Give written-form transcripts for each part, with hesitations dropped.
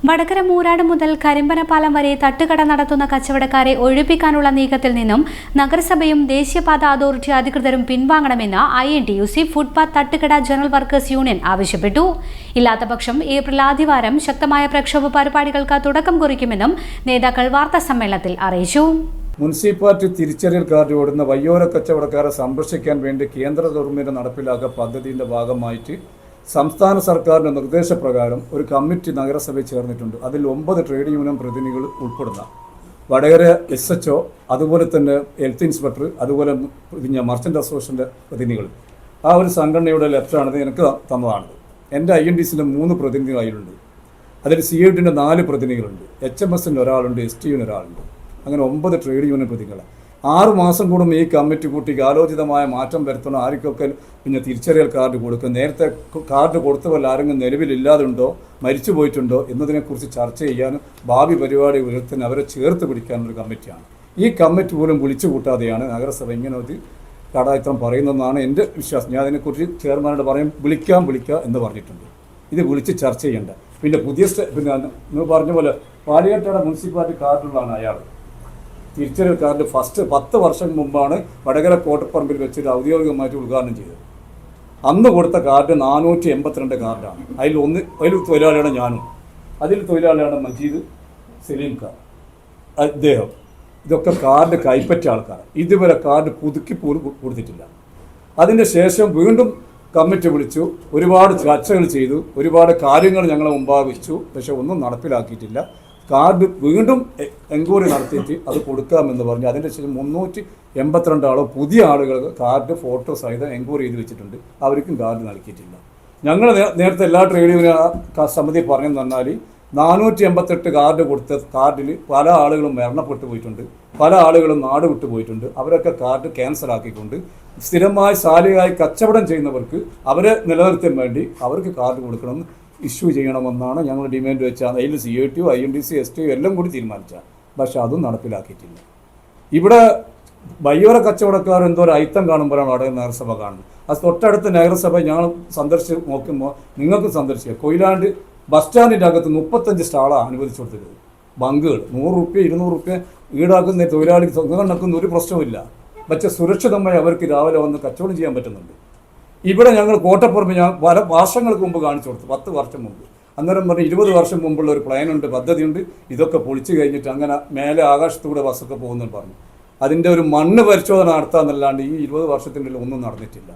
വടകര മൂരാട് മുതൽ കരിമ്പനപാലം വരെ തട്ടുകട നടത്തുന്ന കച്ചവടക്കാരെ ഒഴിപ്പിക്കാനുള്ള നീക്കത്തിൽ നിന്നും നഗരസഭയും ദേശീയപാത അതോറിറ്റി അധികൃതരും പിൻവാങ്ങണമെന്ന് INTUC ഫുട്പാത്ത് തട്ടുകട ജനറൽ വർക്കേഴ്സ് യൂണിയൻ ആവശ്യപ്പെട്ടു. ഇല്ലാത്തപക്ഷം ഏപ്രിൽ ആദ്യവാരം ശക്തമായ പ്രക്ഷോഭ പരിപാടികൾക്ക് തുടക്കം കുറിക്കുമെന്നും നേതാക്കൾ വാർത്താസമ്മേളനത്തിൽ അറിയിച്ചു. മുനിസിപ്പാലിറ്റി തിരിച്ചറിയൽ കാർഡ് ഓടുന്ന വയ്യോര കച്ചവടക്കാരെ സംരക്ഷിക്കാൻ വേണ്ടി കേന്ദ്ര ഗവൺമെൻറ് നടപ്പിലാക്കിയ പദ്ധതിയുടെ ഭാഗമായിട്ട് സംസ്ഥാന സർക്കാരിൻ്റെ നിർദ്ദേശപ്രകാരം ഒരു കമ്മിറ്റി നഗരസഭയിൽ ചേർന്നിട്ടുണ്ട്. അതിൽ 9 ട്രേഡ് യൂണിയൻ പ്രതിനിധികൾ ഉൾപ്പെടുന്ന വടകര SHO, അതുപോലെ തന്നെ ഹെൽത്ത് ഇൻസ്പെക്ടർ, അതുപോലെ മർച്ചൻ്റ് അസോസിയേഷൻ്റെ പ്രതിനിധികൾ, ആ ഒരു സംഘടനയുടെ ലെറ്ററാണിത് എനിക്ക് തന്നതാണിത്. എൻ്റെ INTUCൻ്റെ 3 പ്രതിനിധികൾ അതിലുണ്ട്. അതിൽ CIDൻ്റെ 4 പ്രതിനിധികളുണ്ട്, HMSൻ്റെ ഒരാളുണ്ട്, STUവിന് ഒരാളുണ്ട്. അങ്ങനെ 9 ട്രേഡ് യൂണിയൻ പ്രതിനിധികൾ. 6 മാസം കൂടും ഈ കമ്മിറ്റി കൂട്ടിക്ക് ആലോചിതമായ മാറ്റം വരുത്തണം. ആർക്കൊക്കെ തിരിച്ചറിയൽ കാർഡ് കൊടുക്കും, നേരത്തെ കാർഡ് കൊടുത്തവർ ആരെങ്കിലും നിലവിലില്ലാതുണ്ടോ, മരിച്ചു പോയിട്ടുണ്ടോ എന്നതിനെക്കുറിച്ച് ചർച്ച ചെയ്യാനും ഭാവി പരിപാടി ഉയർത്താൻ അവരെ ചേർത്ത് പിടിക്കാനൊരു കമ്മിറ്റിയാണ്. ഈ കമ്മിറ്റി പോലും വിളിച്ചു കൂട്ടാതെയാണ് നഗരസഭ ഇങ്ങനെ ഒരു കടായിത്രം പറയുന്നതെന്നാണ് എൻ്റെ വിശ്വാസം. ഞാൻ അതിനെക്കുറിച്ച് ചെയർമാനോട് വിളിക്കാം എന്ന് പറഞ്ഞിട്ടുണ്ട്. ഇത് വിളിച്ച് ചർച്ച ചെയ്യേണ്ട. പിന്നെ നിങ്ങൾ പറഞ്ഞ പോലെ പാലിയേറ്റയുടെ മുനിസിപ്പാലിറ്റി കാർഡുള്ളതാണ് അയാൾ. തിരിച്ചറിയൽ കാർഡ് ഫസ്റ്റ് 10 വർഷം മുമ്പാണ് വടകര കോട്ടപ്പറമ്പിൽ വെച്ചിട്ട് ഔദ്യോഗികമായിട്ട് ഉദ്ഘാടനം ചെയ്തത്. അന്ന് കൊടുത്ത കാർഡ് 482 കാർഡാണ്. അതിൽ തൊഴിലാളിയാണ് ഞാനും, അതിൽ തൊഴിലാളിയാണ് മജീദ്, സലീം ഖാൻ, അദ്ദേഹം. ഇതൊക്കെ കാർഡ് കൈപ്പറ്റിയ ആൾക്കാർ. ഇതുവരെ കാർഡ് പുതുക്കി പോലും കൊടുത്തിട്ടില്ല. അതിൻ്റെ ശേഷം വീണ്ടും കമ്മിറ്റി വിളിച്ചു, ഒരുപാട് ചർച്ചകൾ ചെയ്തു, ഒരുപാട് കാര്യങ്ങൾ ഞങ്ങളെ മുമ്പാവിച്ചു. പക്ഷെ ഒന്നും നടപ്പിലാക്കിയിട്ടില്ല. കാർഡ് വീണ്ടും എൻക്വയറി നടത്തിയിട്ട് അത് കൊടുക്കാമെന്ന് പറഞ്ഞു. അതിൻ്റെ ശേഷം 382 പുതിയ ആളുകൾക്ക് കാർഡ് ഫോട്ടോ സഹിതം എൻക്വയറി ചെയ്ത് വെച്ചിട്ടുണ്ട്. അവർക്കും കാർഡ് നൽകിയിട്ടില്ല. ഞങ്ങൾ നേരത്തെ എല്ലാ ട്രേഡ് യൂണിയൻ സമിതി പറഞ്ഞെന്ന് പറഞ്ഞാൽ 488 കാർഡ് കൊടുത്ത കാർഡിൽ പല ആളുകളും മരണപ്പെട്ടു പോയിട്ടുണ്ട്, പല ആളുകളും നാട് വിട്ടു പോയിട്ടുണ്ട്. അവരൊക്കെ കാർഡ് ക്യാൻസൽ ആക്കിക്കൊണ്ട് സ്ഥിരമായി സാലിയായി കച്ചവടം ചെയ്യുന്നവർക്ക് അവരെ നിലനിർത്താൻ വേണ്ടി അവർക്ക് കാർഡ് കൊടുക്കണമെന്ന് ഇഷ്യൂ ചെയ്യണമെന്നാണ് ഞങ്ങൾ ഡിമാൻഡ് വെച്ചാൽ. അതിൽ CITU, INTUC, STU എല്ലാം കൂടി തീരുമാനിച്ചാൽ. പക്ഷെ അതും നടപ്പിലാക്കിയിട്ടില്ല. ഇവിടെ വയ്യോര കച്ചവടക്കാർ എന്തോ ഒരു ഐത്തം കാണുമ്പോഴാണ് അവിടെ നഗരസഭ കാണുന്നത്. അത് തൊട്ടടുത്ത നഗരസഭ ഞങ്ങൾ സന്ദർശിച്ച് നോക്കുമ്പോൾ നിങ്ങൾക്ക് സന്ദർശിക്കുക, കൊയിലാണ്ട് ബസ് സ്റ്റാൻഡിൻ്റെ അകത്ത് 35 സ്റ്റാളാണ് അനുവദിച്ചു കൊടുത്തിരുന്നത്. ബങ്കുകൾ 100 രൂപ 200 രൂപ ഈടാക്കുന്ന തൊഴിലാളി നടക്കുന്ന ഒരു പ്രശ്നമില്ല. പക്ഷേ സുരക്ഷിതമായി അവർക്ക് രാവിലെ വന്ന് കച്ചവടം ചെയ്യാൻ പറ്റുന്നുണ്ട്. ഇവിടെ ഞങ്ങൾ കോട്ടപ്പുറമ്പ് പല വർഷങ്ങൾക്ക് മുമ്പ് കാണിച്ചു കൊടുത്തു, 10 വർഷം മുമ്പ്. അന്നേരം പറഞ്ഞ് 20 വർഷം മുമ്പുള്ള ഒരു പ്ലാനുണ്ട്, പദ്ധതിയുണ്ട്, ഇതൊക്കെ പൊളിച്ചു കഴിഞ്ഞിട്ട് അങ്ങനെ മേലെ ആകാശത്തൂടെ ബസ്സൊക്കെ പോകുന്നെന്ന് പറഞ്ഞു. അതിൻ്റെ ഒരു മണ്ണ് പരിശോധന നടത്താമെന്നല്ലാണ്ട് ഈ 20 വർഷത്തിൻ്റെ ഒന്നും നടന്നിട്ടില്ല.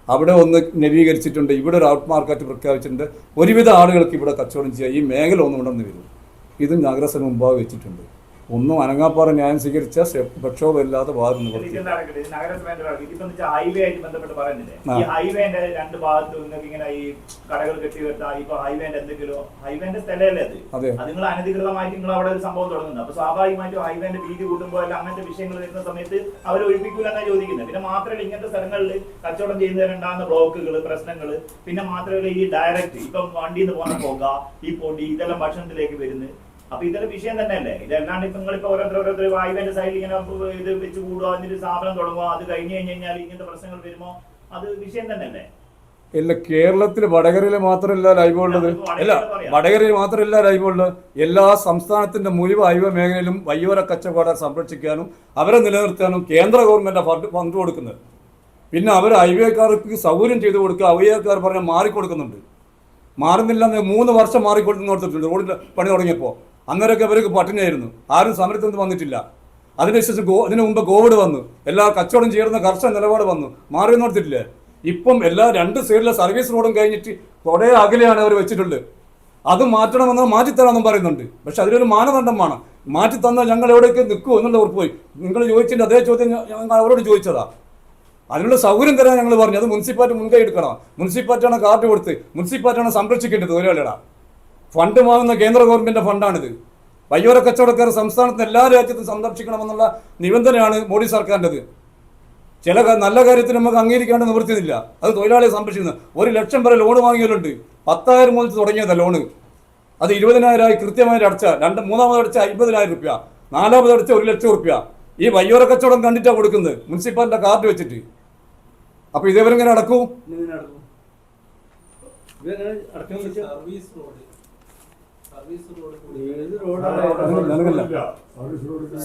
അവിടെ ഒന്ന് നവീകരിച്ചിട്ടുണ്ട്, ഇവിടെ ഒരു ഔട്ട് മാർക്കറ്റ് പ്രഖ്യാപിച്ചിട്ടുണ്ട്. ഒരുവിധ ആളുകൾക്ക് ഇവിടെ കച്ചവടം ചെയ്യുക, ഈ മേഖല ഒന്നും ഉണ്ടെന്ന് വരും. ഇത് നഗരസഭ മുമ്പാകെ വെച്ചിട്ടുണ്ട്. ഒന്നും അനങ്ങാപ്പാറ ന്യായം സ്വീകരിച്ച പ്രക്ഷോഭമില്ലാതെ വാദം അനധികൃതമായിട്ട് നിങ്ങൾ അവിടെ ഒരു സംഭവം തുടങ്ങുന്നത്. അപ്പൊ സ്വാഭാവികമായിട്ടും ഹൈവേന്റെ വീതി കൂട്ടുമ്പോൾ അങ്ങനത്തെ വിഷയങ്ങൾ വരുന്ന സമയത്ത് അവർ ഒഴിപ്പിക്കൂലെന്നാണ് ചോദിക്കുന്നത്. പിന്നെ മാത്രമല്ല ഇങ്ങനത്തെ സ്ഥലങ്ങളിൽ കച്ചവടം ചെയ്യുന്നവരുണ്ടാകുന്ന ബ്ലോക്കുകൾ, പ്രശ്നങ്ങൾ, പിന്നെ മാത്രമല്ല ഈ ഡയറക്റ്റ് ഇപ്പം വണ്ടിയിൽ നിന്ന് പോകുന്ന പുക, ഈ പൊടി, ഇതെല്ലാം ഭക്ഷണത്തിലേക്ക് വരുന്നത്. അപ്പൊ ഇതൊരു വിഷയം തന്നെയല്ലേ? ഇതല്ലാണ്ട് ഇപ്പൊ നിങ്ങളിപ്പോ ഓരോരുത്തർ ഹൈവേന്റെ സൈഡിൽ ഇങ്ങനെ ഇത് വെച്ച് കൂടുക, എന്നിട്ട് സ്ഥാപനം തുടങ്ങുക, അത് കഴിഞ്ഞ് കഴിഞ്ഞാൽ ഇങ്ങനത്തെ പ്രശ്നങ്ങൾ വരുമ്പോ അത് വിഷയം തന്നെയല്ലേ? ഇല്ല, കേരളത്തിൽ വടകരയിൽ മാത്രമല്ല ലൈവ് ഉള്ളത്. അല്ല, വടകരയിൽ മാത്രമല്ല ലൈവ് ഉള്ളത്. എല്ലാ സംസ്ഥാനത്തിന്റെ മുഴുവൻ ഹൈവേ മേഖലയിലും വയ്യോര കച്ചവടം സംരക്ഷിക്കാനും അവരെ നിലനിർത്താനും കേന്ദ്ര ഗവൺമെന്റ് ഫണ്ട് കൊടുക്കുന്നത്. പിന്നെ അവർ ഹൈവേക്കാർക്ക് സൗകര്യം ചെയ്തു കൊടുക്കുക. ഹൈവേക്കാർ പറഞ്ഞാൽ മാറിക്കൊടുക്കുന്നുണ്ട്. മാറുന്നില്ല, 3 വർഷം മാറിക്കൊടുത്തിട്ടുണ്ട്. റോഡിൽ പണി തുടങ്ങിയപ്പോൾ അന്നേരമൊക്കെ അവർക്ക് പട്ടിണിയായിരുന്നു. ആരും സമരത്തിൽ വന്നിട്ടില്ല. അതിനുശേഷം ഇതിനു മുമ്പ് കോവിഡ് വന്നു, എല്ലാ കച്ചവടം ചെയ്യുന്ന കർശന നിലപാട് വന്നു, മാറി നോർത്തിട്ടില്ലേ? ഇപ്പം എല്ലാ 2 സൈഡിലെ സർവീസ് റോഡും കഴിഞ്ഞിട്ട് കുറേ അകലെയാണ് അവർ വെച്ചിട്ടുള്ളത്. അത് മാറ്റണമെന്ന് മാറ്റിത്തരാമെന്നും പറയുന്നുണ്ട്. പക്ഷെ അതിലൊരു മാനദണ്ഡം വേണം. മാറ്റി തന്നാൽ ഞങ്ങൾ എവിടെയൊക്കെ നിൽക്കുമോ എന്നുള്ള ഉറപ്പ് പോയി. നിങ്ങൾ ചോദിച്ചിട്ട് അതേ ചോദ്യം ഞങ്ങൾ അവരോട് ചോദിച്ചതാ. അതിനുള്ള സൗകര്യം തരാൻ ഞങ്ങൾ പറഞ്ഞു. അത് മുനിസിപ്പാലിറ്റി മുൻകൈ എടുക്കണം. മുനിസിപ്പാലിറ്റിയാണ് കാർഡ് കൊടുത്ത്, മുനിസിപ്പാലിറ്റിയാണ് സംരക്ഷിക്കേണ്ടത്. തൊഴിലാളികളാ ഫണ്ട് വാങ്ങുന്ന കേന്ദ്ര ഗവൺമെൻറ് ഫണ്ടാണിത്. വയ്യോര കച്ചവടക്കാർ സംസ്ഥാനത്ത് എല്ലാ രാജ്യത്തും സംരക്ഷിക്കണമെന്നുള്ള നിബന്ധനയാണ് മോഡി സർക്കാരിൻ്റെത്. ചില നല്ല കാര്യത്തിന് നമുക്ക് അംഗീകരിക്കാണ്ട് നിവൃത്തിയില്ല. അത് തൊഴിലാളിയെ സംരക്ഷിക്കുന്നത്. 1 ലക്ഷം വരെ ലോൺ വാങ്ങിയവരുണ്ട്. 10,000 മുതൽ തുടങ്ങിയതാണ് ലോണ്. അത് 20,000 കൃത്യമായി അടച്ച, മൂന്നാമത് അടച്ച 50,000 രൂപ, 4ാമത് അടച്ച 1 ലക്ഷം രൂപ. ഈ വയ്യോര കച്ചവടം കണ്ടിട്ടാണ് കൊടുക്കുന്നത് മുനിസിപ്പാലിറ്റിയുടെ കാർഡ് വെച്ചിട്ട്. അപ്പൊ ഇതേവരെങ്ങനെ അടക്കും?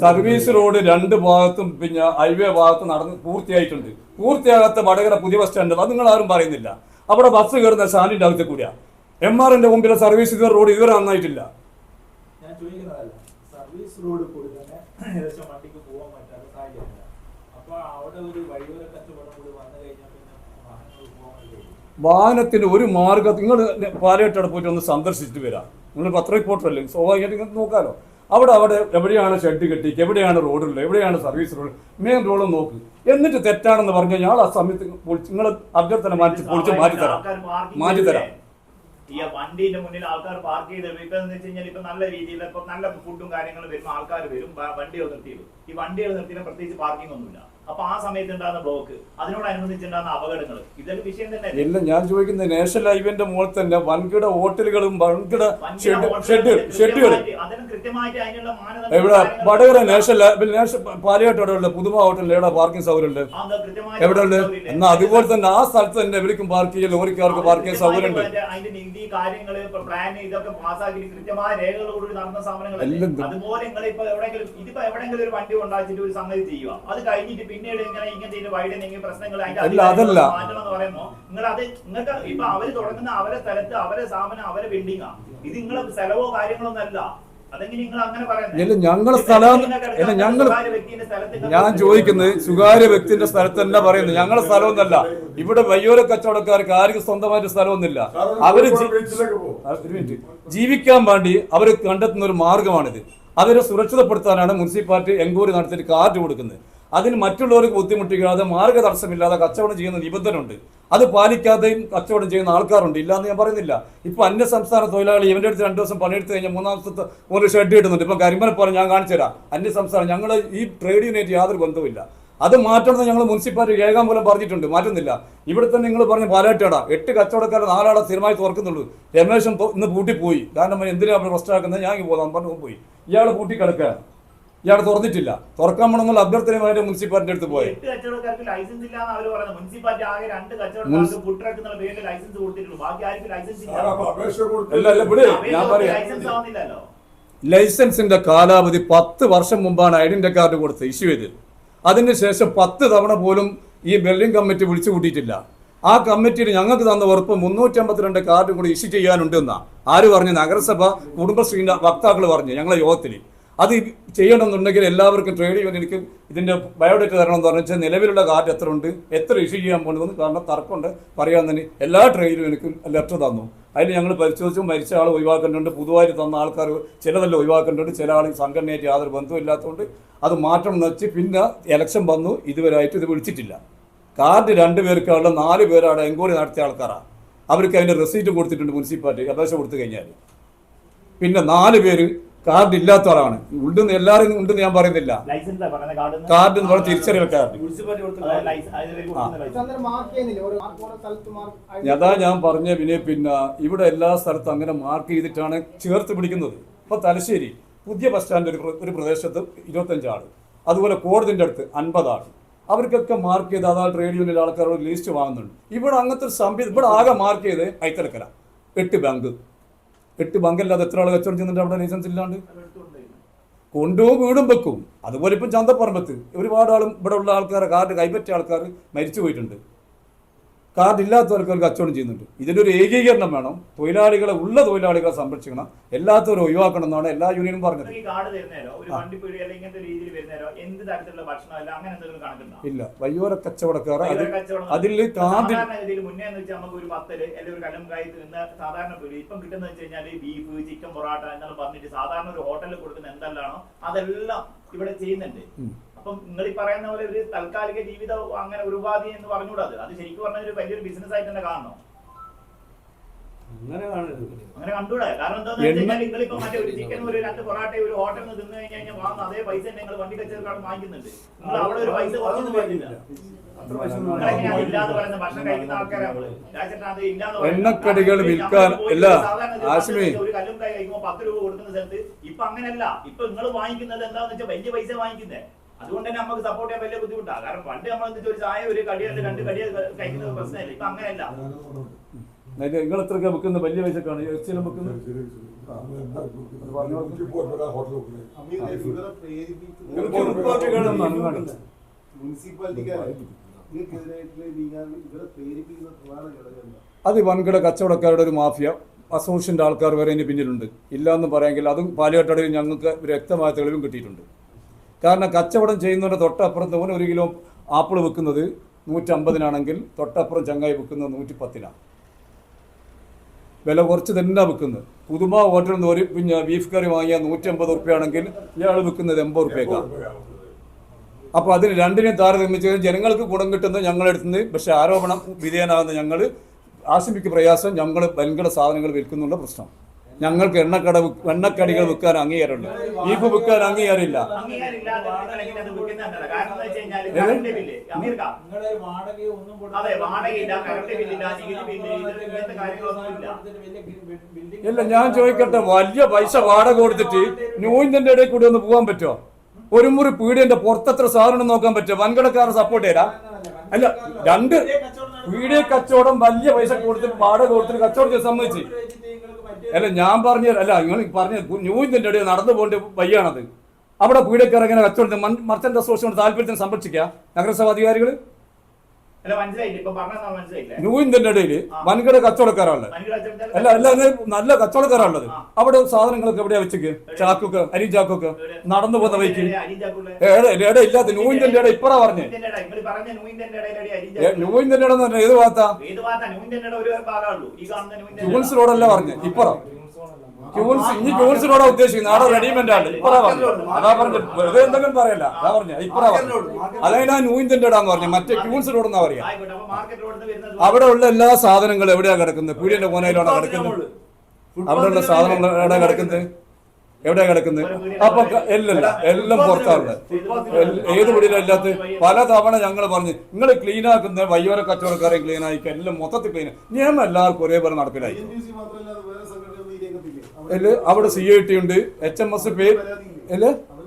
സർവീസ് റോഡ് രണ്ട് ഭാഗത്തും പിന്നെ ഹൈവേ ഭാഗത്തും നടന്ന് പൂർത്തിയായിട്ടുണ്ട്. പൂർത്തിയാകാത്ത വടകര പുതിയ ബസ് സ്റ്റാൻഡ് അത് നിങ്ങൾ ആരും പറയുന്നില്ല. അവിടെ ബസ് കയറുന്ന സ്റ്റാൻഡിന്റെ അകത്ത് കൂടിയാ. MRന്റെ മുമ്പിലെ സർവീസ് റോഡ് ഇതുവരെ നന്നായിട്ടില്ല. ഞാൻ ചോദിക്കുന്നതല്ല, സർവീസ് റോഡ് കൂടി തന്നെ ഏകദേശം വണ്ടിക്ക് പോകാൻ പറ്റാത്ത സാഹചര്യമില്ല. അപ്പൊ അവിടെ ഒരു വഴിയോര കച്ചവടം കൂടി വന്നു കഴിഞ്ഞാൽ പിന്നെ വാഹനങ്ങൾ പോകാൻ കഴിയും. വാഹനത്തിന് ഒരു മാർഗം നിങ്ങൾ പാലക്കാട് പോയിട്ട് ഒന്ന് സന്ദർശിച്ചിട്ട് വരാം. നിങ്ങൾ പത്ര റിപ്പോർട്ടറല്ലേ, സ്വാഭാവികമായിട്ട് നിങ്ങൾക്ക് നോക്കാമല്ലോ. അവിടെ എവിടെയാണ് ഷെഡ് കെട്ടിക്ക്, എവിടെയാണ് റോഡുള്ളത്, എവിടെയാണ് സർവീസ് റോഡ്, മെയിൻ റോഡ് നോക്ക്. എന്നിട്ട് തെറ്റാണെന്ന് പറഞ്ഞാൽ ഞാൻ ആ സമയത്ത് നിങ്ങൾ അഭ്യർത്ഥന മാറ്റിത്തരാം. ഈ വണ്ടിന്റെ മുന്നിൽ ആൾക്കാർ പാർക്ക് ചെയ്ത് ഇപ്പൊ എന്ന് വെച്ച് കഴിഞ്ഞാൽ ഇപ്പൊ നല്ല രീതിയിൽ ഇപ്പൊ നല്ല ഫുഡും കാര്യങ്ങളും വരുമ്പോൾ ആൾക്കാർ വരും, വണ്ടികൾ നിർത്തിയിടും. ഈ വണ്ടികൾ നിർത്തിയാൽ പ്രത്യേകിച്ച് പാർക്കിംഗ് ഒന്നുമില്ല. അപ്പൊ ആ സമയത്ത് ഉണ്ടാകുന്ന ബ്ലോക്ക്, അതിനോടനുബന്ധിച്ചുണ്ടാകുന്ന അപകടങ്ങൾ, ഇതൊരു വിഷയം തന്നെ. ഇല്ല, ഞാൻ ചോദിക്കുന്നത് നാഷണൽ ഹൈവേന്റെ മുകളിൽ തന്നെ വൻകിട ഹോട്ടലുകളും വൻകിട ഷെഡുകളും എവിടെ വടകര നാഷണൽ പാലക്കാട്ടോടെ പുതുമ ഹോട്ടലിൽ എവിടെ പാർക്കിംഗ് സൗകര്യം ഉണ്ട്? എവിടെ ഉണ്ട്? എന്നാൽ അതുപോലെ തന്നെ ആ സ്ഥലത്ത് തന്നെ എവിടേക്കും പാർക്ക് ചെയ്യാൻ ലോറിക്കാർക്ക് പാർക്കിംഗ് സൗകര്യം ഉണ്ട്. കാര്യങ്ങള് പ്ലാൻ ഇതൊക്കെ പാസ്സാക്കി കൃത്യമായ രേഖകളോട് നടന്ന സ്ഥാപനങ്ങൾ. അതുപോലെ നിങ്ങൾ ഇപ്പൊ എവിടെയെങ്കിലും ഒരു വണ്ടി ഉണ്ടാക്കിയിട്ട് ഒരു സംഗതി ചെയ്യുക, അത് കഴിഞ്ഞിട്ട് പിന്നീട് ഇങ്ങനത്തെ വൈഡനിങ് പ്രശ്നങ്ങൾ അതല്ല മാറ്റണം എന്ന് പറയുമ്പോൾ നിങ്ങൾക്ക് ഇപ്പൊ അവര് തുടങ്ങുന്ന അവരെ സ്ഥലത്ത് അവരെ സ്ഥാപനം അവരെ ബിൽഡിംഗാ. ഇത് നിങ്ങളെ സ്ഥലവോ കാര്യങ്ങളൊന്നും അല്ല. അതെങ്കിൽ നിങ്ങൾ അങ്ങനെ പറയുന്നത് ഞങ്ങളെ സ്ഥലം ഞാൻ ചോദിക്കുന്നത് സ്വകാര്യ വ്യക്തിന്റെ സ്ഥലത്ത് തന്നെ പറയുന്നത് ഞങ്ങളെ സ്ഥലമൊന്നല്ല. ഇവിടെ വയ്യോര കച്ചവടക്കാർക്ക് ആർക്കും സ്വന്തമായിട്ട് സ്ഥലമൊന്നുമില്ല. അവര് ജീവിക്കാൻ വേണ്ടി അവർ കണ്ടെത്തുന്ന ഒരു മാർഗമാണിത്. അവരെ സുരക്ഷിതപ്പെടുത്താനാണ് മുനിസിപ്പാലിറ്റി എൻക്വയറി നടത്തിയിട്ട് കാർഡ് കൊടുക്കുന്നത്. അതിന് മറ്റുള്ളവർക്ക് ബുദ്ധിമുട്ടിക്കാതെ മാർഗതടസ്സമില്ലാതെ കച്ചവടം ചെയ്യുന്ന നിബന്ധന ഉണ്ട്. അത് പാലിക്കാതെയും കച്ചവടം ചെയ്യുന്ന ആൾക്കാരുണ്ട്, ഇല്ലാന്ന് ഞാൻ പറയുന്നില്ല. ഇപ്പൊ അന്യ സംസ്ഥാന തൊഴിലാളി ഇവന്റെ അടുത്ത് 2 ദിവസം പണിയെടുത്ത് കഴിഞ്ഞാൽ 3-ാം ദിവസത്തെ ഒരു ഷെഡ് കിട്ടുന്നുണ്ട്. ഇപ്പൊ കരിമ്പനപ്പാലം ഞാൻ കാണിച്ചു തരാം. അന്യ സംസ്ഥാനം ഞങ്ങൾ ഈ ട്രേഡ് യൂണിറ്റ് യാതൊരു ബന്ധവുമില്ല. അത് മാറ്റണമെന്ന് ഞങ്ങൾ മുനിസിപ്പാലിറ്റി രേഖാമൂലം പറഞ്ഞിട്ടുണ്ട്, മാറ്റുന്നില്ല. ഇവിടെ തന്നെ നിങ്ങൾ പറഞ്ഞ പാലാട്ടാടാ 8 കച്ചവടക്കാരെ 4 ആളെ സ്ഥിരമായി തുറക്കുന്നുള്ളൂ. രമേശൻ ഇന്ന് പൂട്ടിപ്പോയി. കാരണം എന്തിനാണ് അവർ പ്രശ്നമാക്കുന്നത്? ഞാൻ പോകാൻ പറഞ്ഞു പോയി. ഇയാൾ പൂട്ടിക്കിടക്കുകയാണ്, ഇയാൾ തുറന്നിട്ടില്ല. തുറക്കാൻ വേണമെന്നുള്ള അഭ്യർത്ഥനയുമായിട്ട് മുനിസിപ്പാലിറ്റി അടുത്ത് പോയി. ഞാൻ പറയാം, ലൈസൻസിന്റെ കാലാവധി 10 വർഷം മുമ്പാണ് ഐഡന്റിറ്റി കാർഡ് കൊടുത്ത് ഇഷ്യൂ ചെയ്തത്. അതിനുശേഷം 10 തവണ പോലും ഈ ബിൽഡിംഗ് കമ്മിറ്റി വിളിച്ചു കൂട്ടിയിട്ടില്ല. ആ കമ്മിറ്റിയിൽ ഞങ്ങൾക്ക് തന്ന ഉറപ്പ് 352 കാർഡ് കൂടി ഇഷ്യൂ ചെയ്യാനുണ്ടെന്നാ ആര് പറഞ്ഞു? നഗരസഭ കുടുംബശ്രീന്റെ വക്താക്കൾ പറഞ്ഞു ഞങ്ങളെ യോഗത്തിൽ. അത് ചെയ്യണമെന്നുണ്ടെങ്കിൽ എല്ലാവർക്കും ട്രേഡ് യൂണിയനിക്ക് ഇതിന്റെ ബയോഡേറ്റ തരണം എന്ന് പറഞ്ഞാൽ നിലവിലുള്ള കാർഡ് എത്ര ഉണ്ട്, എത്ര ഇഷ്യൂ ചെയ്യാൻ പോകുന്നതെന്ന് കാരണം തർക്കമുണ്ട് പറയാൻ തന്നെ എല്ലാ ട്രേഡ് യൂണിയനിക്കും ലെറ്റർ തന്നു. അതിൽ ഞങ്ങൾ പരിശോധിച്ചു. മരിച്ച ആൾ ഒഴിവാക്കേണ്ടതുണ്ട്, പുതുതായിട്ട് തന്ന ആൾക്കാർ ചിലതെല്ലാം ഒഴിവാക്കേണ്ടതുണ്ട്, ചില ആൾ സംഘടനയായിട്ട് യാതൊരു ബന്ധമില്ലാത്തതുകൊണ്ട് അത് മാറ്റം എന്ന് വെച്ച് പിന്നെ ഇലക്ഷൻ വന്നു. ഇതുവരെയായിട്ട് ഇത് വിളിച്ചിട്ടില്ല. കാർഡ് 2 പേർക്കുള്ള 4 പേരാണ് എൻക്വയറി നടത്തിയ ആൾക്കാരാണ്. അവർക്ക് അതിന്റെ റെസീറ്റ് കൊടുത്തിട്ടുണ്ട് മുനിസിപ്പാലിറ്റി അപേക്ഷ കൊടുത്തു കഴിഞ്ഞാൽ. പിന്നെ 4 പേര് കാർഡ് ഇല്ലാത്ത ആളാണ്. ഉണ്ടെന്ന് എല്ലാവരും ഉണ്ടെന്ന് ഞാൻ പറയുന്നില്ല. കാർഡ് എന്ന് പറഞ്ഞാൽ തിരിച്ചറിയൽ കാർഡ്. അതാ ഞാൻ പറഞ്ഞ പിന്നെ ഇവിടെ എല്ലാ സ്ഥലത്തും അങ്ങനെ മാർക്ക് ചെയ്തിട്ടാണ് ചേർത്ത് പിടിക്കുന്നത്. ഇപ്പൊ തലശ്ശേരി പുതിയ ബസ് സ്റ്റാൻഡ് ഒരു പ്രദേശത്ത് 25 ആള്, അതുപോലെ കോടതിന്റെ അടുത്ത് 50 ആള്. അവർക്കൊക്കെ മാർക്ക് ചെയ്ത് അതാ ട്രേഡ് യൂണിയൻ ആൾക്കാരോട് ലിസ്റ്റ് വാങ്ങുന്നുണ്ട്. ഇവിടെ അങ്ങനത്തെ ഒരു സംഭവം ഇവിടെ ആകെ മാർക്ക് ചെയ്ത് ഐത്തലക്കര 8 ബാങ്ക്. 8 ബാങ്കല്ലാതെ എത്ര ആൾ കച്ചവടം ചെയ്യുന്നുണ്ട് അവിടെ ലൈസൻസ് ഇല്ലാണ്ട്? കൊണ്ടുപോകും, വീടും വെക്കും. അതുപോലെ ഇപ്പം ചന്തപ്പറമ്പത്ത് ഒരുപാട് ആളും ഇവിടെ ഉള്ള ആൾക്കാരെ കാർഡ് കൈപ്പറ്റിയ ആൾക്കാർ മരിച്ചു പോയിട്ടുണ്ട്. കാർഡ് ഇല്ലാത്ത ആൾക്കാർ കച്ചവടം ചെയ്യുന്നുണ്ട്. ഇതിനൊരു ഏകീകരണം വേണം. തൊഴിലാളികളെ തൊഴിലാളികളെ സംരക്ഷിക്കണം, എല്ലാത്തവരും ഒഴിവാക്കണം എന്നാണ് എല്ലാ യൂണിയനും പറഞ്ഞത്. ഇല്ല, വയ്യോര കച്ചവടക്കാർ അതിൽ കാർഡ് ഇപ്പം കിട്ടുന്ന വെച്ച് കഴിഞ്ഞാൽ ബീഫ്, ചിക്കൻ, പൊറാട്ട എന്നാണ് പറഞ്ഞിട്ട് സാധാരണ ഒരു ഹോട്ടലിൽ കൊടുക്കുന്ന എന്തെല്ലാണോ അതെല്ലാം ഇവിടെ ചെയ്യുന്നുണ്ട്. അപ്പം നിങ്ങൾ ഈ പറയുന്ന പോലെ ഒരു താൽക്കാലിക ജീവിതം അങ്ങനെ ഒരു ഉപാധി എന്ന് പറഞ്ഞുകൂടാത്. അത് ശരിക്കും പറഞ്ഞ ഒരു വലിയൊരു ബിസിനസ് ആയിട്ട് തന്നെ കാണണോ? അങ്ങനെ കണ്ടൂടെ? കാരണം എന്താണെന്ന് വെച്ച് കഴിഞ്ഞാൽ നിങ്ങളിപ്പോ മറ്റേ ഒരു ചിക്കൻ, ഒരു 2 പൊറാട്ട ഒരു ഹോട്ടലിൽ നിന്ന് തിന്നു കഴിഞ്ഞാൽ വാങ്ങുന്ന അതേ പൈസ നിങ്ങൾ വണ്ടി കച്ചവടക്കാർ വാങ്ങിക്കുന്നുണ്ട്. നിങ്ങൾ അവിടെ ഒരു പൈസ കുറച്ചൊന്നും വരുന്നില്ല. എണ്ണക്കടികൾ വിൽക്കാൻ അല്ല ആശ്മി, ഒരു കല്ലും കൈ കഴിക്കുമ്പോൾ 10 രൂപ കൊടുക്കുന്ന സ്ഥലത്ത് ഇപ്പൊ അങ്ങനെയല്ല. ഇപ്പൊ നിങ്ങൾ വാങ്ങിക്കുന്നത് എന്താണെന്ന് വെച്ചാൽ വലിയ പൈസ വാങ്ങിക്കുന്നത്. അതുകൊണ്ട് തന്നെ നമുക്ക് സപ്പോർട്ട് ചെയ്യാൻ വലിയ ബുദ്ധിമുട്ടാണ്. കാരണം പണ്ട് നമ്മൾ ഒരു ചായ, ഒരു കടിയായിട്ട് 2 കടിയ കഴിക്കുന്ന പ്രശ്നമില്ല. ഇപ്പൊ അങ്ങനെയല്ല. നിങ്ങൾ എത്രയൊക്കെ വെക്കുന്നത് വലിയ പൈസക്കാണ് ഇറച്ചിയെല്ലാം വെക്കുന്നത് അത് വൻകിട കച്ചവടക്കാരുടെ ഒരു മാഫിയ അസോസിയേഷൻ്റെ ആൾക്കാർ വരെ അതിന് പിന്നിലുണ്ട്. ഇല്ലയെന്ന് പറയാമെങ്കിൽ അതും പാലിയാട്ടടയിൽ ഞങ്ങൾക്ക് വ്യക്തമായ തെളിവും കിട്ടിയിട്ടുണ്ട്. കാരണം കച്ചവടം ചെയ്യുന്നതിൻ്റെ തൊട്ടപ്പുറത്ത് ഓന് 1 കിലോ ആപ്പിൾ വെക്കുന്നത് 150-നാണെങ്കിൽ തൊട്ടപ്പുറം ചങ്ങായി വെക്കുന്നത് 110-നാണ്. വില കുറച്ച് തന്നെ വെക്കുന്നത്. പുതുമ ഹോട്ടലിൽ നിന്ന് ഒരു ബീഫ് കറി വാങ്ങിയാൽ 150 ഉറുപ്പ്യാണെങ്കിൽ ഇയാൾ വെക്കുന്നത് 80 ഉറുപ്പ്യക്കാണ്. അപ്പോൾ അതിന് രണ്ടിനെയും താരതമ്യം ജനങ്ങൾക്ക് ഗുണം കിട്ടുന്നത് ഞങ്ങളെടുത്തുനിന്ന്, പക്ഷേ ആരോപണം വിധേയനാകുന്ന ഞങ്ങൾ ആശമിക്ക് പ്രയാസം ഞങ്ങൾ വൻകിട സാധനങ്ങൾ വിൽക്കുന്നുള്ള പ്രശ്നം. ഞങ്ങൾക്ക് എണ്ണക്കടികൾ വിൽക്കാൻ അംഗീകാരമുണ്ട്, ബീഫ് വിൽക്കാൻ അംഗീകാരമില്ല. ഇല്ല, ഞാൻ ചോദിക്കട്ടെ, വലിയ പൈസ വാടക കൊടുത്തിട്ട് ന്യൂ ഇന്ത്യൻ്റെ ഇടയിൽ കൂടി ഒന്ന് പോകാൻ പറ്റുമോ? ഒരു മുറി പീടിയന്റെ പുറത്തത്ര സാധനം നോക്കാൻ പറ്റുമോ? വൻകിടക്കാരെ സപ്പോർട്ട് ചെയ്താ? അല്ല, 2 പീടിയ കച്ചവടം വലിയ പൈസ കൊടുത്തിട്ട് വാടക കൊടുത്തിട്ട് കച്ചവടം ചെയ്ത് സമ്മതിച്ച്. അല്ല, ഞാൻ പറഞ്ഞ നിങ്ങൾ പറഞ്ഞ ന്യൂ ഇന്ത്യൻ്റെ ഇടയിൽ നടന്നു പോകേണ്ട വയ്യാണത്. അവിടെ പീടിയക്കാർ എങ്ങനെ കച്ചവടം മർച്ചന്റ് അസോസിയേഷൻ താല്പര്യത്തിന് സംരക്ഷിക്കുക നഗരസഭ അധികാരികൾ? ന്യൂ ഇന്ത്യൻ്റെ ഇടയിൽ വൻകിട കച്ചവടക്കാരാണുള്ളത്. അല്ല നല്ല കച്ചവടക്കാരാണുള്ളത്. അവിടെ സാധനങ്ങളൊക്കെ എവിടെയാ വെച്ചേക്ക്? ചാക്കൊക്കെ, അരി ചാക്കൊക്കെ നടന്നു പോകുന്ന വഴിക്ക് എവിടെ ഇല്ലാത്ത ന്യൂ ഇന്ത്യൻ്റെ ഇടയിൽ ഇപ്പറ പറഞ്ഞേ. ന്യൂ ഇന്ത്യൻ്റെ ഇടന്ന് പറഞ്ഞ ഏത് ഭാഗത്താ? ക്യൂൻസ് റോഡല്ല പറഞ്ഞേ, ഇപ്പറ ക്യൂൻസ് റോഡാ ഉദ്ദേശിക്കുന്നത്. അവിടെ റെഡിമെന്റ് ആണ് ഇപ്പറ പറഞ്ഞു. അതാ പറഞ്ഞു, വെറുതെ എന്തെങ്കിലും പറയല്ല. അതാ പറഞ്ഞ ഇപ്പറ പറഞ്ഞു. അതായത് ന്യൂ ഇന്ത്യൻ്റെ ഇടാന്ന് പറഞ്ഞു, മറ്റേ ക്യൂൻസ് റോഡ് എന്നാ പറയാ. അവിടെ ഉള്ള എല്ലാ സാധനങ്ങളും എവിടെയാ കിടക്കുന്നത്? പീടിയന്റെ കോനയിലാണോ കിടക്കുന്നത്? അവിടെയുള്ള സാധനങ്ങൾ എവിടെയാ കിടക്കുന്നത്? അപ്പൊ എല്ലാം പുറത്താറുള്ളത്. ഏത് പീടിയിലും ഇല്ലാത്ത പല തവണ ഞങ്ങൾ പറഞ്ഞു, നിങ്ങൾ ക്ലീൻ ആക്കുന്ന വയ്യോര കച്ചവടക്കാരെ ക്ലീൻ ആയിക്കുക, എല്ലാം മൊത്തത്തിൽ ക്ലീൻ. നിയമം എല്ലാവർക്കും ഒരേപോലെ നടപ്പിലായി. അവിടെ CIT ഉണ്ട്, HMS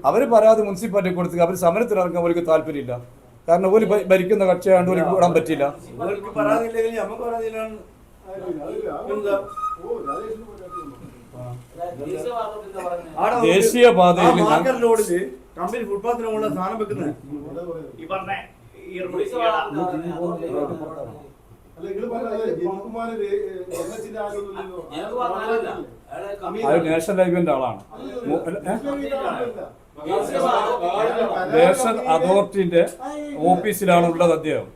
അവര് പരാതി മുനിസിപ്പാലിറ്റി കൊടുത്ത് അവർ സമരത്തിലിറങ്ങാൻ അവർക്ക് താല്പര്യമില്ല. കാരണം ഒരു ഭരിക്കുന്ന കക്ഷിയായതുകൊണ്ട് ഒരു വിടാൻ പറ്റില്ല. ദേശീയപാതയിൽ കമ്പനി ഫുട്പാത്തിനുള്ള സാധനം വെക്കുന്നത് അത് നാഷണൽ ഹൈവേന്റെ ആളാണ്. നാഷണൽ അതോറിറ്റിന്റെ ഓഫീസിലാണ് ഉള്ളത് അദ്ദേഹം.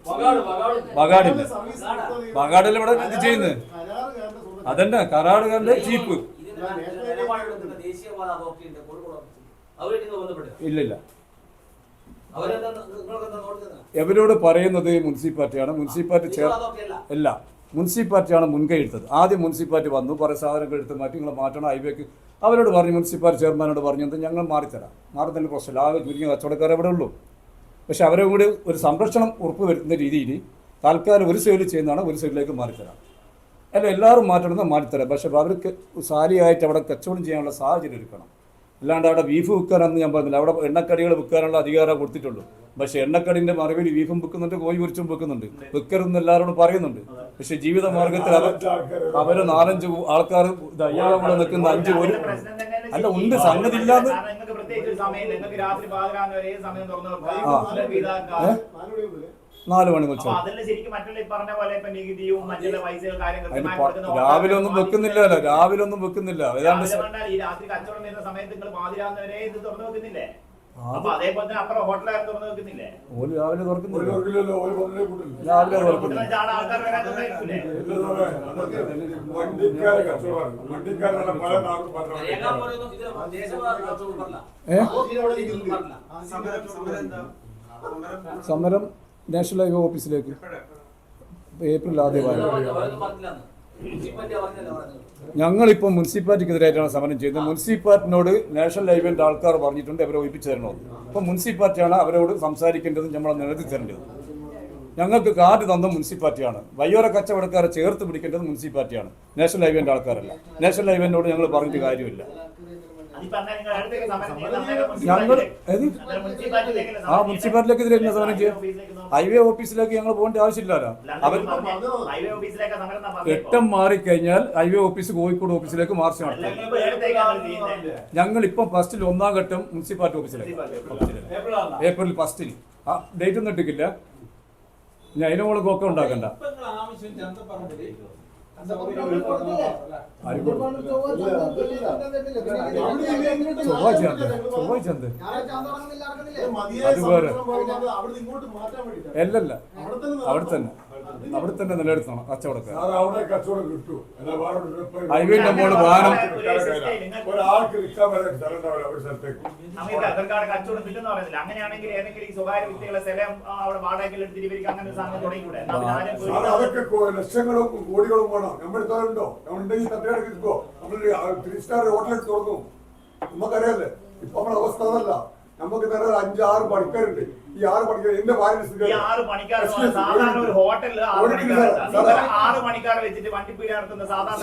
ബഗാഡിൽ ഇവിടെ ഇത് ചെയ്യുന്നത് അതന്നെ കരാറുകാരന്റെ ചീഫ്. ഇല്ലില്ല, എവരോട് പറയുന്നത് മുനിസിപ്പാലിറ്റിയാണ്. മുനിസിപ്പാലിറ്റിയാണ് മുൻകൈ എടുത്തത്. ആദ്യം മുനിസിപ്പാലിറ്റി വന്നു, കുറേ സാധനങ്ങൾ എടുത്ത് മാറ്റി നിങ്ങൾ മാറ്റണം ഹൈവേക്ക്. അവരോട് പറഞ്ഞു, മുനിസിപ്പാലിറ്റി ചെയർമാനോട് പറഞ്ഞത് ഞങ്ങൾ മാറിത്തരാം, മാറുന്നതിന് പ്രശ്നമില്ല, ആകെ ചുരുങ്ങിയ കച്ചവടക്കാർ എവിടെ ഉള്ളൂ. പക്ഷെ അവരെ കൂടി ഒരു സംരക്ഷണം ഉറപ്പ് വരുത്തുന്ന രീതിയിൽ താൽക്കാലം ഒരു സൈഡിൽ ചെയ്യുന്നതാണ്, ഒരു സൈഡിലേക്ക് മാറിത്തരാം. അല്ല, എല്ലാവരും മാറ്റണമെന്ന് മാറ്റിത്തരാം. പക്ഷെ അവർക്ക് സാരിയായിട്ട് അവിടെ കച്ചവടം ചെയ്യാനുള്ള സാഹചര്യം ഒരുക്കണം. അല്ലാണ്ട് അവിടെ ബീഫ് വിൽക്കാനൊന്നും ഞാൻ പറഞ്ഞില്ല. അവിടെ എണ്ണക്കടികൾ വിൽക്കാനുള്ള അധികാരം കൊടുത്തിട്ടുള്ളൂ. പക്ഷെ എണ്ണക്കടിന്റെ മറവിൽ ബീഫും വെക്കുന്നുണ്ട്, കോഴി പൊരിച്ചും വെക്കുന്നുണ്ട്. വെക്കരുതെന്ന് എല്ലാവരോടും പറയുന്നുണ്ട്. പക്ഷെ ജീവിത മാർഗത്തിൽ അവര് 4-5 ആൾക്കാർ അയ്യാളം കൂടെ നിൽക്കുന്ന 5 ഒരു അല്ല ഉണ്ട് സംഗതി ഇല്ലാന്ന്. 4 മണി മുതൽ രാവിലെ ഒന്നും വെക്കുന്നില്ലല്ലോ, രാവിലെ ഒന്നും വെക്കുന്നില്ല. ഏതാണ്ട് ഓല് രാവിലെ തുറക്കുന്നില്ല, രാവിലെ തുറക്കുന്നില്ല. സമരം നാഷണൽ ഹൈവേ ഓഫീസിലേക്ക് ഏപ്രിൽ ആദ്യമായി. ഞങ്ങളിപ്പോൾ മുനിസിപ്പാലിറ്റിക്കെതിരായിട്ടാണ് സമരം ചെയ്യുന്നത്. മുനിസിപ്പാലിറ്റിനോട് നാഷണൽ ഹൈവേൻ്റെ ആൾക്കാർ പറഞ്ഞിട്ടുണ്ട് അവരെ ഒഴിപ്പിച്ചു തരണമെന്ന്. അപ്പോൾ മുനിസിപ്പാലിറ്റിയാണ് അവരോട് സംസാരിക്കേണ്ടതും നമ്മളെ നിലനിർത്തി തരേണ്ടത്. ഞങ്ങൾക്ക് കാർഡ് തന്ന മുനിസിപ്പാലിറ്റിയാണ്. വയ്യോര കച്ചവടക്കാരെ ചേർത്ത് പിടിക്കേണ്ടത് മുനിസിപ്പാലിറ്റിയാണ്, നാഷണൽ ഹൈവേൻ്റെ ആൾക്കാരല്ല. നാഷണൽ ഹൈവേനോട് ഞങ്ങൾ പറഞ്ഞിട്ട് കാര്യമില്ല. അതിപ്പോ അന്നേരം നിങ്ങൾ അടുത്തേക്ക് സമരം ചെയ്യുന്ന അന്നേരം ഞങ്ങൾ മുനിസിപ്പാലിറ്റിയിലേക്ക് ആ മുനിസിപ്പാലിറ്റിയിലേക്ക് ഇതിലേക്ക് സമരം ചെയ്യും. ഹൈവേ ഓഫീസിലേക്ക് ഞങ്ങൾ പോകേണ്ട ആവശ്യമില്ലല്ലോ. അവർ ഹൈവേ ഓഫീസിലേക്ക് സമരം എന്നാ ഘട്ടം മാറിക്കഴിഞ്ഞാൽ ഹൈവേ ഓഫീസ് കോഴിക്കോട് ഓഫീസിലേക്ക് മാർച്ച് നടത്തും. ഞങ്ങൾ ഇപ്പം ഫസ്റ്റിൽ 1-ാം ഘട്ടം മുനിസിപ്പാലിറ്റി ഓഫീസിലേക്ക് ഏപ്രിൽ 1 ആ ഡേറ്റ് ഒന്നും ഇട്ടിട്ടില്ല. ഞാൻ അതിന് മുകളിൽ ഒക്കെ ഉണ്ടാക്കണ്ട. ചൊവ്വാഴ്ച അത് വേറെ അല്ലല്ല, അവിടെ തന്നെ നിലനിർത്തണം കച്ചവടക്കാർ. ഹൈവേന്റെ മുകളിൽ വാഹനം കച്ചവടം കിട്ടുന്ന പറയുന്നില്ല. അങ്ങനെയാണെങ്കിൽ ഏതെങ്കിലും ഈ സ്വകാര്യ വ്യക്തികളെ സ്ഥലം അവിടെ വാടകയിൽ എടുത്തിരിക്കും അങ്ങനെ ഒരു സാധനം തുടങ്ങിക്കൂടെ? അതൊക്കെ ലക്ഷങ്ങളും കോടികളും വേണം. നമ്മളെടുത്തോ നമ്മളുണ്ടെങ്കിൽ തട്ടിയെടുക്കോ. നമ്മളൊരു 3 സ്റ്റാർ ഹോട്ടൽ എടുത്ത് തുറന്നു. നമുക്കറിയാല്ലേ ഇപ്പൊ നമ്മുടെ അവസ്ഥ അതല്ല. നമുക്ക് തന്നെ 5-6 പണിക്കാരുണ്ട്. ഈ 6 പണിക്കാർ എന്റെ സാധാരണ ഒരു ഹോട്ടലിൽ 6 മണിക്കാർ വെച്ചിട്ട് വണ്ടിപ്പീടി നടത്തുന്ന സാധാരണ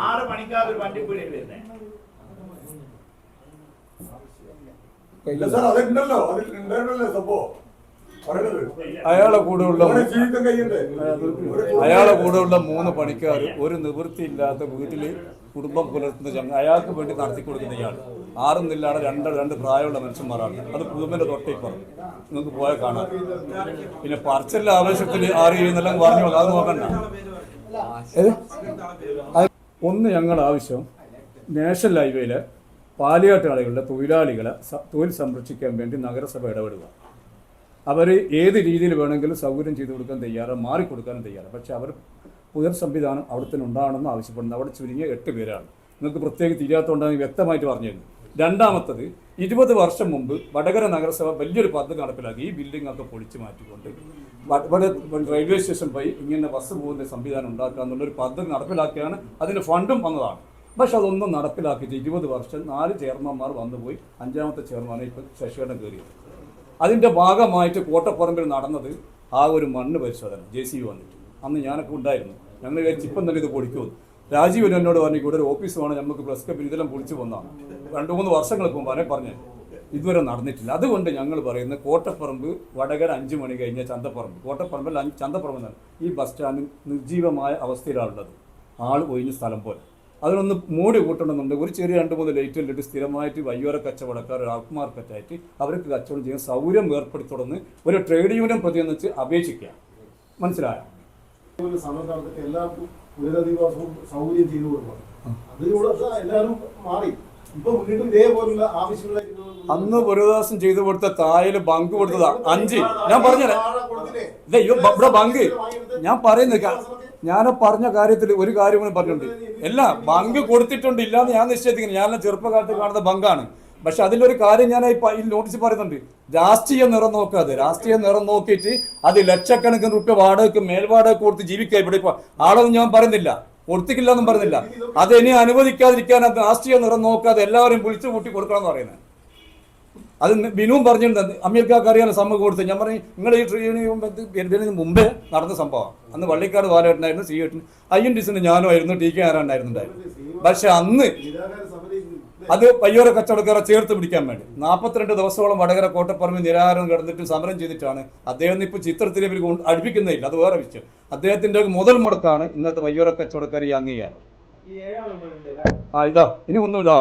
6 മണിക്കാർ ഒരു വണ്ടിപ്പീടിയിൽ വരുന്നത്. അതുണ്ടല്ലോ, അതിൽ സംഭവം അയാളെ കൂടെയുള്ള 3 പണിക്കാർ ഒരു നിവൃത്തിയില്ലാത്ത വീട്ടില് കുടുംബം പുലർത്തുന്ന അയാൾക്ക് വേണ്ടി നടത്തി കൊടുക്കുന്ന ഇയാൾ 6 നില്ലാണ് 2 പ്രായമുള്ള മനുഷ്യന്മാരാണ്. അത് പുതുമന്റെ തൊട്ടിപ്പുറം നിങ്ങൾക്ക് പോയാൽ കാണാം. പിന്നെ പറച്ചലിന്റെ ആവേശത്തിൽ 6 എന്നെല്ലാം പറഞ്ഞു അത് നോക്കണ്ട. ഒന്ന് ഞങ്ങളുടെ ആവശ്യം നാഷണൽ ഹൈവേയിലെ പാലിയാട്ട് ആളുകളുടെ തൊഴിലാളികളെ തൊഴിൽ സംരക്ഷിക്കാൻ വേണ്ടി നഗരസഭ ഇടപെടുക. അവർ ഏത് രീതിയിൽ വേണമെങ്കിലും സൗകര്യം ചെയ്തു കൊടുക്കാൻ തയ്യാറാണ്, മാറിക്കൊടുക്കാനും തയ്യാറാണ്. പക്ഷേ അവർ പുതിയ സംവിധാനം അവിടെ തന്നെ ഉണ്ടാകണമെന്ന് ആവശ്യപ്പെടുന്നത്. അവിടെ ചുരുങ്ങിയ 8 പേരാണ്. നിങ്ങൾക്ക് പ്രത്യേകം തിരിയാത്തതുകൊണ്ടാണ് വ്യക്തമായിട്ട് പറഞ്ഞിരുന്നു. രണ്ടാമത്തത് 20 വർഷം മുമ്പ് വടകര നഗരസഭ വലിയൊരു പദ്ധതി നടപ്പിലാക്കി. ഈ ബിൽഡിംഗ് ഒക്കെ പൊളിച്ചു മാറ്റിക്കൊണ്ട് ഇവിടെ റെയിൽവേ സ്റ്റേഷൻ പോയി ഇങ്ങനെ ബസ് പോകുന്ന സംവിധാനം ഉണ്ടാക്കുക എന്നുള്ളൊരു പദ്ധതി നടപ്പിലാക്കിയാണ്. അതിന് ഫണ്ടും വന്നതാണ്. പക്ഷെ അതൊന്നും നടപ്പിലാക്കിയിട്ട് 20 വർഷം 4 ചെയർമാന്മാർ വന്നുപോയി. 5ാമത്തെ ചെയർമാനെ ഇപ്പോൾ ശശികണ്ഠൻ കയറിയത്. അതിൻ്റെ ഭാഗമായിട്ട് കോട്ടപ്പറമ്പിൽ നടന്നത് ആ ഒരു മണ്ണ് പരിശോധന JCB വന്നിട്ട്. അന്ന് ഞാനൊക്കെ ഉണ്ടായിരുന്നു. ഞങ്ങൾ വിചാരിച്ച് ഇപ്പം തന്നെ ഇത് പൊളിക്കുമെന്ന്. രാജീവ് എന്നോട് പറഞ്ഞു ഇവിടെ ഒരു ഓഫീസ് വേണം, നമുക്ക് പ്ലസ് കപ്പിൽ ഇതെല്ലാം പൊളിച്ചു വന്നതാണ്. 2-3 വർഷങ്ങൾക്ക് മുമ്പ് അവനെ പറഞ്ഞു. ഇതുവരെ നടന്നിട്ടില്ല. അതുകൊണ്ട് ഞങ്ങൾ പറയുന്നത് കോട്ടപ്പറമ്പ് വടകര 5 മണി കഴിഞ്ഞ ചന്തപ്പറമ്പ്, കോട്ടപ്പറമ്പിൽ ചന്തപ്പറമ്പ് എന്നാണ് ഈ ബസ് സ്റ്റാൻഡ് നിർജീവമായ അവസ്ഥയിലാണുള്ളത്. ആൾ ഒഴിഞ്ഞ സ്ഥലം പോലെ. അതിനൊന്ന് മൂടി കൂട്ടണമെന്നുണ്ട്. ഒരു ചെറിയ 2-3 ലൈറ്റിലിട്ട് സ്ഥിരമായിട്ട് വയ്യോര കച്ചവടക്കാർ ഔട്ട് മാർക്കറ്റായിട്ട് അവർക്ക് കച്ചവടം ചെയ്യാൻ സൗകര്യം ഏർപ്പെടുത്തുടന്ന് ഒരു ട്രേഡ് യൂണിയൻ പ്രതിനിധിച്ച് അപേക്ഷിക്കുക. മനസ്സിലായോ? എല്ലാവർക്കും പുനരധിവാസവും സൗകര്യം ചെയ്തു കൊടുക്കണം. അതിലൂടെ എല്ലാവരും മാറി. ഇപ്പൊ വീണ്ടും ഇതേപോലുള്ള ആവശ്യങ്ങളായിട്ട് അന്ന് പുനരധിവാസം ചെയ്തു കൊടുത്ത തായല് ബങ്ക് കൊടുത്തതാ 5. ഞാൻ പറഞ്ഞേ ഇവിടെ ബങ്ക് ഞാൻ പറയുന്നില്ല. ഞാൻ പറഞ്ഞ കാര്യത്തിൽ ഒരു കാര്യം കൂടി പറഞ്ഞിട്ടുണ്ട്. എല്ലാ ബങ്ക് കൊടുത്തിട്ടുണ്ട് ഇല്ലാന്ന് ഞാൻ നിശ്ചയിക്കുന്നു. ഞാൻ ചെറുപ്പകാലത്ത് കാണുന്ന ബങ്കാണ്. പക്ഷെ അതിലൊരു കാര്യം ഞാൻ ഈ നോട്ടീസ് പറയുന്നുണ്ട്. രാഷ്ട്രീയ നിറം നോക്കാതെ, രാഷ്ട്രീയ നിറം നോക്കിയിട്ട് അത് ലക്ഷക്കണക്കിന് റുപ്യ വാടകയ്ക്ക് മേൽവാടക കൊടുത്ത് ജീവിക്കുക. ഇവിടെ ഇപ്പൊ ആളൊന്നും ഞാൻ പറയുന്നില്ല, കൊടുത്തിക്കില്ല എന്നും പറയുന്നില്ല. അത് ഇനി അനുവദിക്കാതിരിക്കാൻ അത് രാഷ്ട്രീയ നിറം നോക്കാതെ എല്ലാവരും വിളിച്ചു കൂട്ടി കൊടുക്കണം എന്ന് പറയുന്നത്. അത് ബിനുവും പറഞ്ഞിട്ടുണ്ട്. അമീർക്കാർക്ക് അറിയാൻ സമ്മതം കൊടുത്ത്. ഞാൻ പറഞ്ഞു നിങ്ങൾ ഈ ട്രെയിനിന് മുമ്പേ നടന്ന സംഭവം. അന്ന് വള്ളിക്കാട് ബാലേട്ടനായിരുന്നു, CET INTC ഞാനും ആയിരുന്നു, TK ആരാണ്ടായിരുന്നുണ്ടായിരുന്നു. പക്ഷെ അന്ന് അത് വയ്യോര കച്ചവടക്കാരെ ചേർത്ത് പിടിക്കാൻ വേണ്ടി 42 ദിവസത്തോളം വടകര കോട്ടപ്പറമ്പിൽ നിരാഹാരം കിടന്നിട്ട് സമരം ചെയ്തിട്ടാണ്. അദ്ദേഹം ഇപ്പോൾ ചിത്രത്തിൽ ഇവർ അടുപ്പിക്കുന്നില്ല, അത് വേറെ വിഷയം. അദ്ദേഹത്തിന്റെ മുതൽ മുടക്കാണ് ഇന്നത്തെ വയ്യോര കച്ചവടക്കാർ ഈ അംഗീകാരം. ഇതാ ഇനി ഒന്നുമില്ല.